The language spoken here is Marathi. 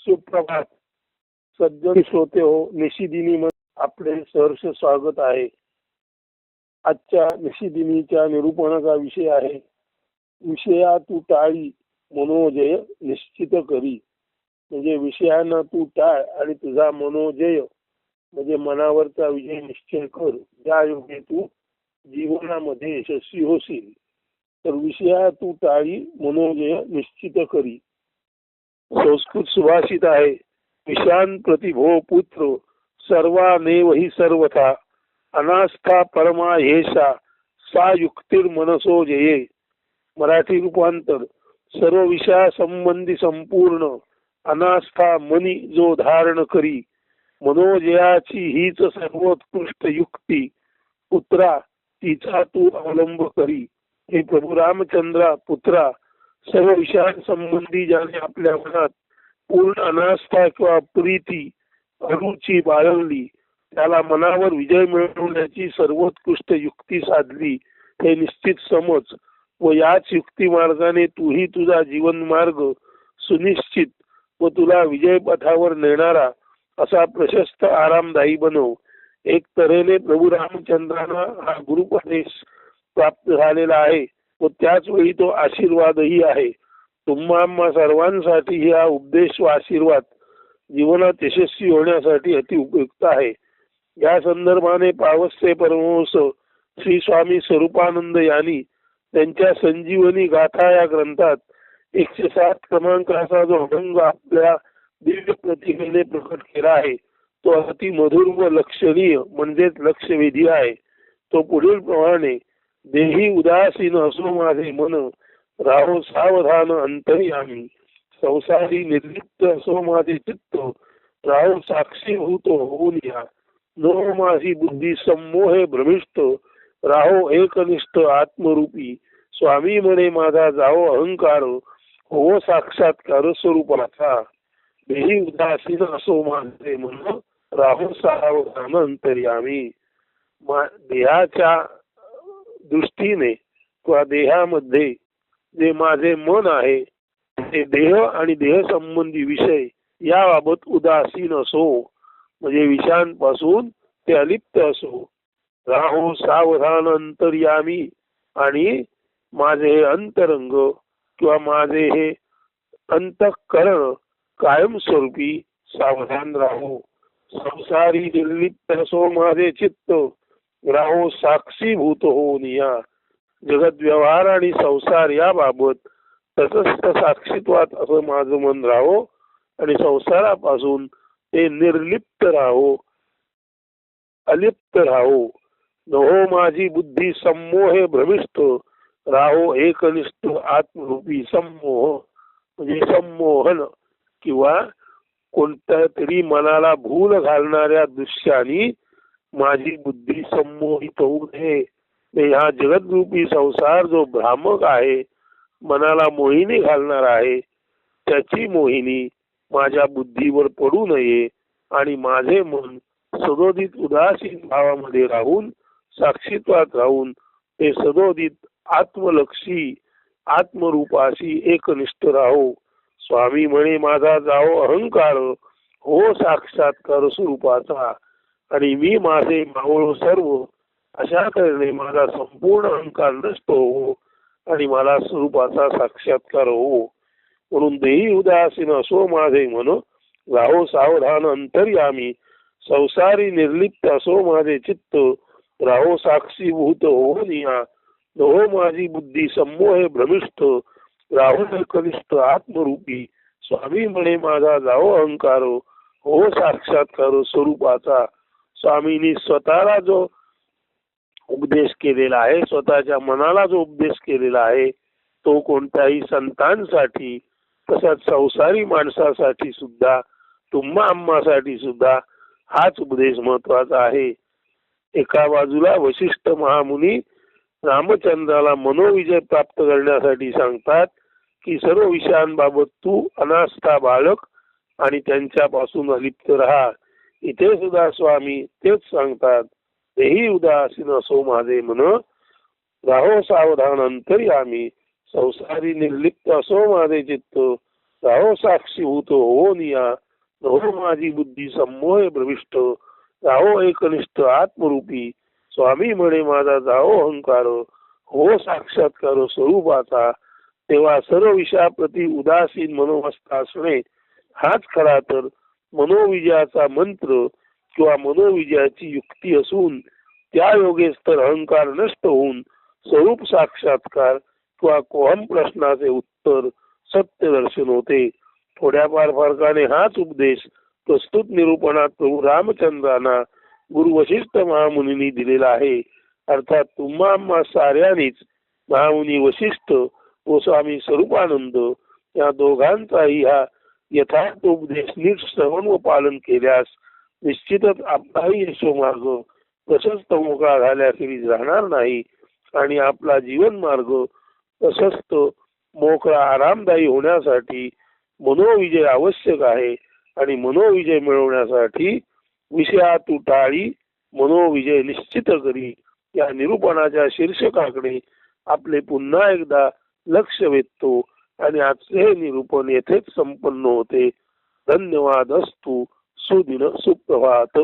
सुप्रभात सज्जन श्रोते हो. निशिदिनी आपले सहर्ष स्वागत आहे. आजच्या निशिदिनीच्या निरूपणाचा विषय आहे, विषया तू टाळी मनोजय निश्चित करी. म्हणजे विषयांना तू टाळ आणि तुझा मनोजय म्हणजे मनावरचा विजय निश्चय कर. ज्या योगे तू जीवनामध्ये यशस्वी होशील. तर विषया तू टाळी मनोजय निश्चित करी. संस्कृत सुभाषित आहे, विषयान प्रतिभो पुत्र सर्वानेव ही सर्वथा अनास्था परमा हेषा सा युक्तीर मनसो जये. मराठी रूपांतर, सर्व विषया संबंधी संपूर्ण अनास्था मनी जो धारण करी, मनोजयाची हीच सर्वोत्कृष्ट युक्ती, पुत्रा तिचा तू अवलंब करी. हे प्रभू रामचंद्रा पुत्रा, सर्व विषयांसंबंधी ज्याने आपल्या मनात पूर्ण अनास्था किंवा प्रीती अरुची बाळगली, त्याला मनावर विजय मिळवण्याची सर्वोत्कृष्ट युक्ती साधली हे निश्चित समज. व याच युक्ती मार्गाने तूही तुझा जीवन मार्ग सुनिश्चित व तुला विजय पथावर नेणारा असा प्रशस्त आरामदायी बनव. एक तऱ्हेने प्रभू रामचंद्रांना हा गुरुपदेश प्राप्त झालेला आहे व त्याच वेळी तो आशीर्वादही आहे. तुम्हा सर्वांसाठी हा उपदेश व आशीर्वाद जीवनात यशस्वी होण्यासाठी अति उपयुक्त आहे. या संदर्भाने पावस्ये परमहंस श्री स्वामी स्वरूपानंद यांनी त्यांच्या संजीवनी गाथा या ग्रंथात 107 क्रमांकाचा जो अभंग आपल्या दिव्य प्रतिमेने प्रकट केला आहे, तो अति मधुर व लक्षणीय म्हणजेच लक्षवेधी आहे. तो पुढील प्रमाणे, देही उदासीन असो माझे मन राहो सावधान अंतर्यामी, संसारी निर्लिप्त असो माझे चित्त राहो साक्षी भूतो होऊन या, नो माझी बुद्धी संमोहे भ्रमिष्ट राहो एकनिष्ठ आत्मरूपी, स्वामी म्हणे माझा जाओ अहंकार हो साक्षात्कार स्वरूपाचा. देही उदासीन असो माझे मन राहो सावधान अंतर्यामी. देहाच्या दृष्टीने किंवा देहामध्ये जे माझे मन आहे ते देह आणि देह संबंधी विषय याबाबत उदासीन असो, म्हणजे विषयांपासून ते अलिप्त असो. राहो सावधान अंतर्यामी, आणि माझे हे अंतरंग किंवा माझे हे अंतःकरण कायमस्वरूपी सावधान राहो. संसारी निर्लिप्त असो माझे चित्त राहो साक्षीभूत होऊन या. जगत व्यवहार आणि संसार याबाबत तटस्थ साक्षीत्वात असं माझं मन राहो आणि संसारापासून ते निर्लिप्त राहो, अलिप्त राहो. नहो माझी बुद्धी संमोहे भ्रमिष्ठ राहो एकनिष्ठ आत्मरूपी. संमोह म्हणजे संमोहन किंवा कोणत्या तरी मनाला भूल घालणाऱ्या दृश्यानी माझी बुद्धी संमोहित होऊ नये. हा जगदरूपी संसार जो भ्रामक आहे, मनाला मोहिनी घालणार आहे, त्याची मोहिनी माझ्या बुद्धीवर पडू नये आणि माझे मन सदोदित उदासीन भावामध्ये राहून, साक्षीत्वात राहून ते सदोदित आत्मलक्षी आत्मरूपाशी एकनिष्ठ राहो. स्वामी म्हणे माझा जाओ अहंकार हो साक्षात्कार स्वरूपाचा, आणि मी माझे मावळ सर्व अशा तऱ्हेने माझा संपूर्ण अहंकार नष्ट हो आणि मला स्वरूपाचा साक्षात्कार हो. म्हणून देही उदासीन असो माझे मन राहो सावधान अंतर्यामी, संसारी निर्लिप्त असो माझे चित्त राहो साक्षीभूत होऊन या. नो माझी बुद्धी संमोहे भ्रमिष्ठ राहो कनिष्ठ आत्मरूपी, स्वामी म्हणे माझा जाओ अहंकार हो साक्षात्कार स्वरूपाचा. स्वामींनी स्वतःला जो उपदेश केलेला आहे, स्वतःच्या मनाला जो उपदेश केलेला आहे, तो कोणत्याही संतांसाठी तसंच संसारी माणसासाठी सुद्धा, तुम्हा आम्हासाठी सुद्धा हाच उपदेश महत्वाचा आहे. एका बाजूला वशिष्ठ महामुनी रामचंद्राला मनोविजय प्राप्त करण्यासाठी सांगतात की सर्व विषयांबाबत तू अनास्था बाळग आणि त्यांच्यापासून अलिप्त राहा. इथे सुद्धा स्वामी तेच सांगतात, तेही उदासीन असो माझे मन राहो सावधान अंतर्यामी, संसारी निर्लिप्त असो माझे चित्त राहो साक्षीभूत हो निया, नो माझी बुद्धी संमोह प्रविष्ट, राहो एकनिष्ठ आत्मरूपी, स्वामी म्हणे माझा जाओ अहंकार, हो साक्षात्कार स्वरूपाचा, तेव्हा सर्व विषयाप्रती उदासीन मनोवस्था असणे हाच खरा तर मनोविजयाचा मंत्र किंवा मनोविजयाची युक्ती असून त्या योगेस तर अहंकार नष्ट होऊन स्वरूप साक्षात्कार किंवा कोहम प्रश्नाचे उत्तर सत्य दर्शन होते. थोड्याफार फरकाने हाच उपदेश प्रस्तुत निरूपणात प्रभू रामचंद्रांना गुरु वशिष्ठ महामुनींनी दिलेला आहे. अर्थात तुम्हा आम्हा साऱ्यांनीच महामुनी वशिष्ठ व स्वामी स्वरूपानंद या दोघांचाही हा यथार्थ उपदेश नीट श्रवण व पालन केल्यास निश्चितच आपलाही यशोमार्ग प्रशस्त मोकळा झाल्याखेरीज राहणार नाही आणि आपला जीवन मार्ग प्रशस्त मोकळा आरामदायी होण्यासाठी मनोविजय आवश्यक आहे आणि मनोविजय मिळवण्यासाठी विषयातू टाळी मनोविजय निश्चित करी या निरूपणाच्या शीर्षकाकडे आपले पुन्हा एकदा लक्ष वेधतो आणि आजचे हे निरूपण येथेच संपन्न होते. धन्यवाद. अस्तु. सुदिन सुप्रभात.